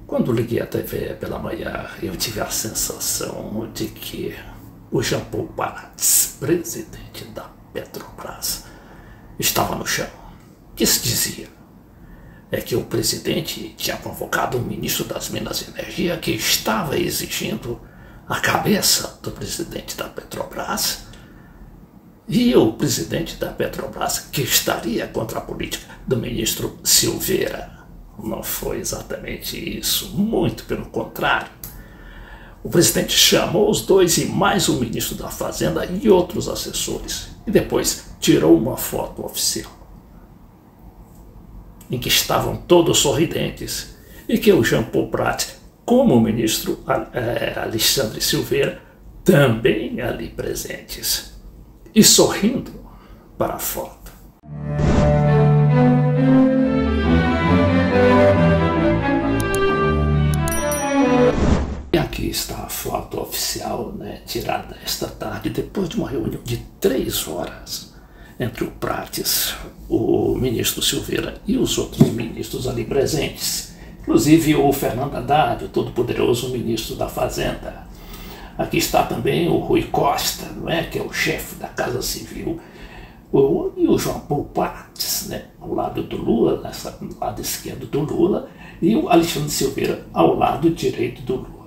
Quando liguei a TV pela manhã, eu tive a sensação de que o Jean Paul Prats, presidente da Petrobras, estava no chão. O que se dizia? É que o presidente tinha convocado o ministro das Minas e Energia, que estava exigindo a cabeça do presidente da Petrobras, e o presidente da Petrobras, que estaria contra a política do ministro Silveira. Não foi exatamente isso, muito pelo contrário. O presidente chamou os dois e mais o ministro da Fazenda e outros assessores, e depois tirou uma foto oficial, em que estavam todos sorridentes, e que o Jean Paul Prats, como o ministro Alexandre Silveira, também ali presentes, e sorrindo para a foto. E aqui está a foto oficial, tirada esta tarde, depois de uma reunião de 3 horas entre o Prats, o ministro Silveira e os outros ministros ali presentes, inclusive o Fernando Haddad, o todo-poderoso ministro da Fazenda. Aqui está também o Rui Costa, que é o chefe da Casa Civil, e o Jean Paul Prats, ao lado do Lula, no lado esquerdo do Lula, e o Alexandre Silveira ao lado direito do Lula.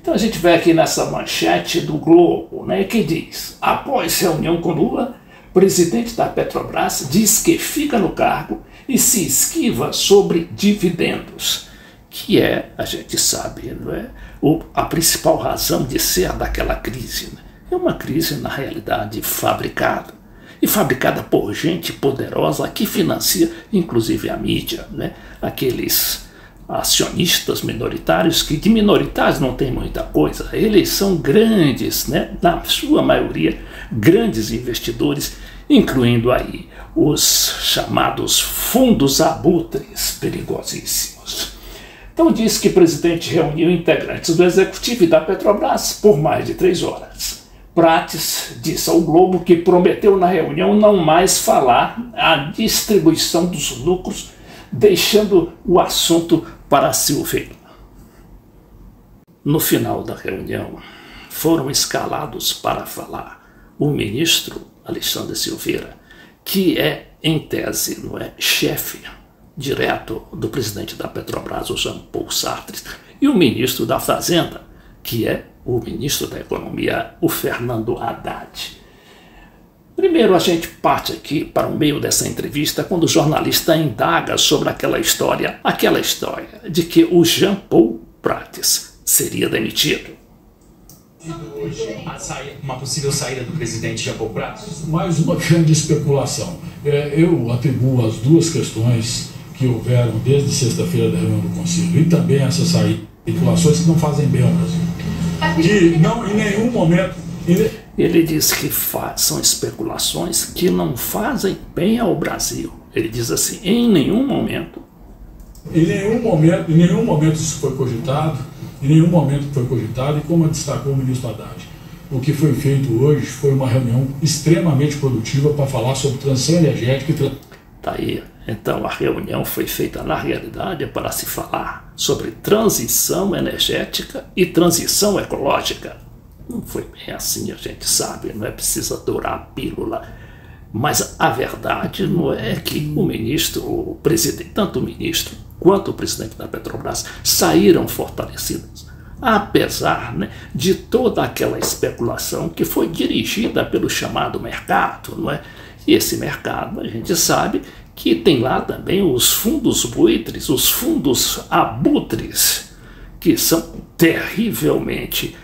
Então a gente vê aqui nessa manchete do Globo, que diz: após reunião com Lula, presidente da Petrobras diz que fica no cargo e se esquiva sobre dividendos, que é, a gente sabe, a principal razão de ser daquela crise. É uma crise, na realidade, fabricada. E fabricada por gente poderosa que financia, inclusive, a mídia, aqueles acionistas minoritários, que de minoritários não tem muita coisa, eles são grandes, na sua maioria, grandes investidores, incluindo aí os chamados fundos abutres perigosíssimos. Então diz que o presidente reuniu integrantes do executivo e da Petrobras por mais de 3 horas. Prats disse ao Globo que prometeu na reunião não mais falar a distribuição dos lucros, deixando o assunto para Silveira. No final da reunião, foram escalados para falar o ministro Alexandre Silveira, que é, em tese, chefe direto do presidente da Petrobras, o Jean Paul Prats, e o ministro da Fazenda, que é o ministro da Economia, o Fernando Haddad. Primeiro a gente parte aqui para o meio dessa entrevista, quando o jornalista indaga sobre aquela história de que o Jean Paul Prats seria demitido. Hoje, uma possível saída do presidente Jean Paul Prats? Mais uma grande especulação. Eu atribuo as duas questões que houveram desde sexta-feira da reunião do Conselho e também essas especulações que não fazem bem ao Brasil. Que não, em nenhum momento... Ele diz que são especulações que não fazem bem ao Brasil. Ele diz assim, em nenhum momento. Em nenhum momento isso foi cogitado, e como destacou o ministro Haddad, o que foi feito hoje foi uma reunião extremamente produtiva para falar sobre transição energética e... Tá aí. Então a reunião foi feita na realidade para se falar sobre transição energética e transição ecológica. Não foi bem assim, a gente sabe, não é preciso adorar a pílula. Mas a verdade não é que o ministro, o presidente, tanto o ministro quanto o presidente da Petrobras saíram fortalecidos, apesar de toda aquela especulação que foi dirigida pelo chamado mercado, E esse mercado, a gente sabe que tem lá também os fundos buitres, os fundos abutres, que são terrivelmente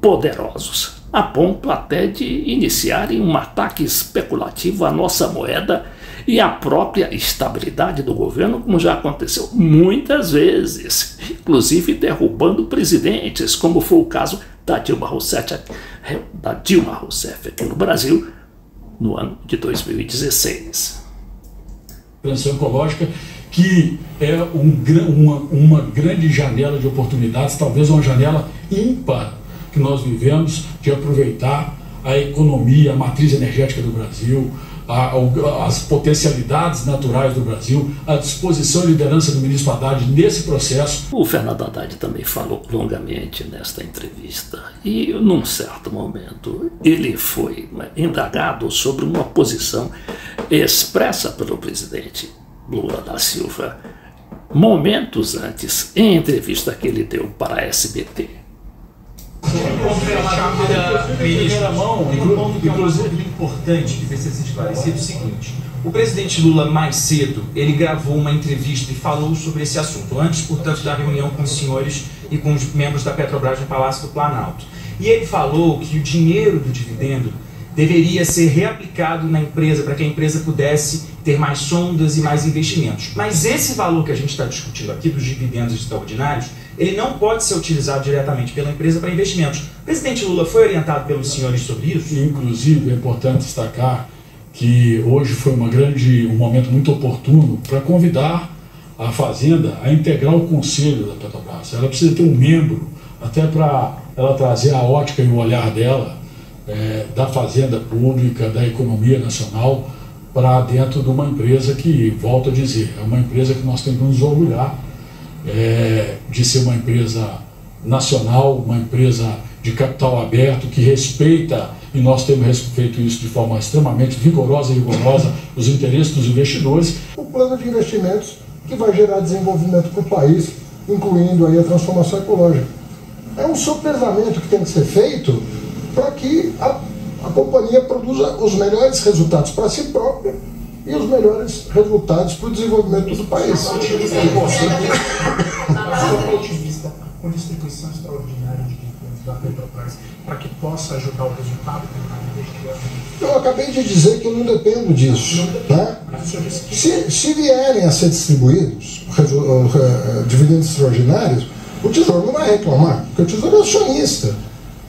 poderosos, a ponto até de iniciarem um ataque especulativo à nossa moeda e à própria estabilidade do governo, como já aconteceu muitas vezes, inclusive derrubando presidentes, como foi o caso da Dilma Rousseff aqui no Brasil, no ano de 2016. Transição ecológica, que é uma grande janela de oportunidades, talvez uma janela ímpar que nós vivemos de aproveitar a economia, a matriz energética do Brasil, as potencialidades naturais do Brasil, a disposição e liderança do ministro Haddad nesse processo. O Fernando Haddad também falou longamente nesta entrevista e, num certo momento, ele foi indagado sobre uma posição expressa pelo presidente Lula da Silva momentos antes, em entrevista que ele deu para a SBT. Um ponto que é uma dúvida importante que precisa ser esclarecido é o seguinte: o presidente Lula, mais cedo, ele gravou uma entrevista e falou sobre esse assunto, antes, portanto, da reunião com os senhores e com os membros da Petrobras no Palácio do Planalto. E ele falou que o dinheiro do dividendo deveria ser reaplicado na empresa para que a empresa pudesse ter mais sondas e mais investimentos. Mas esse valor que a gente está discutindo aqui, dos dividendos extraordinários, ele não pode ser utilizado diretamente pela empresa para investimentos. O presidente Lula foi orientado pelos senhores sobre isso? Inclusive, é importante destacar que hoje foi um momento muito oportuno para convidar a Fazenda a integrar o conselho da Petrobras. Ela precisa ter um membro, até para ela trazer a ótica e o olhar dela, da Fazenda Pública, da economia nacional, para dentro de uma empresa que, volto a dizer, é uma empresa que nós temos que nos orgulhar de ser uma empresa nacional, uma empresa de capital aberto, que respeita, e nós temos feito isso de forma extremamente vigorosa e rigorosa, os interesses dos investidores. O plano de investimentos que vai gerar desenvolvimento para o país, incluindo aí a transformação ecológica. É um sopesamento que tem que ser feito para que a companhia produza os melhores resultados para si própria e os melhores resultados para o desenvolvimento do país. Com distribuição extraordinária de dividendos da Petrobras, para que possa ajudar o resultado deste ano? Eu acabei de dizer que eu não dependo disso. Né? Se vierem a ser distribuídos dividendos extraordinários, o Tesouro não vai reclamar, porque o Tesouro é acionista.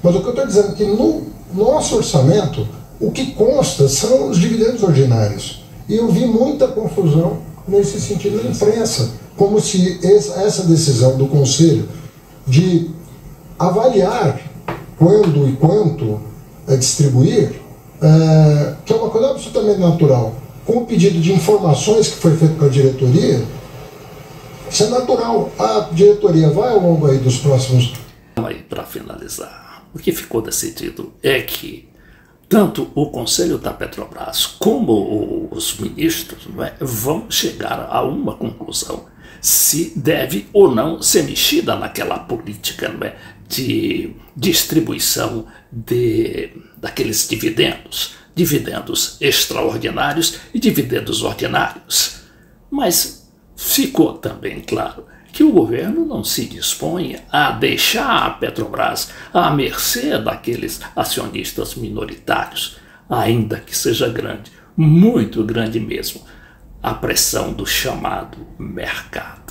Mas o que eu estou dizendo é que no nosso orçamento, o que consta são os dividendos ordinários. E eu vi muita confusão nesse sentido na imprensa, como se essa decisão do Conselho de avaliar quando e quanto distribuir, que é uma coisa absolutamente natural, com o pedido de informações que foi feito pela diretoria, isso é natural. A diretoria vai ao longo aí dos próximos... Para finalizar, o que ficou decidido é que tanto o Conselho da Petrobras como os ministros vão chegar a uma conclusão se deve ou não ser mexida naquela política de distribuição daqueles dividendos extraordinários e dividendos ordinários. Mas ficou também claro que o governo não se dispõe a deixar a Petrobras à mercê daqueles acionistas minoritários, ainda que seja grande, muito grande mesmo, a pressão do chamado mercado.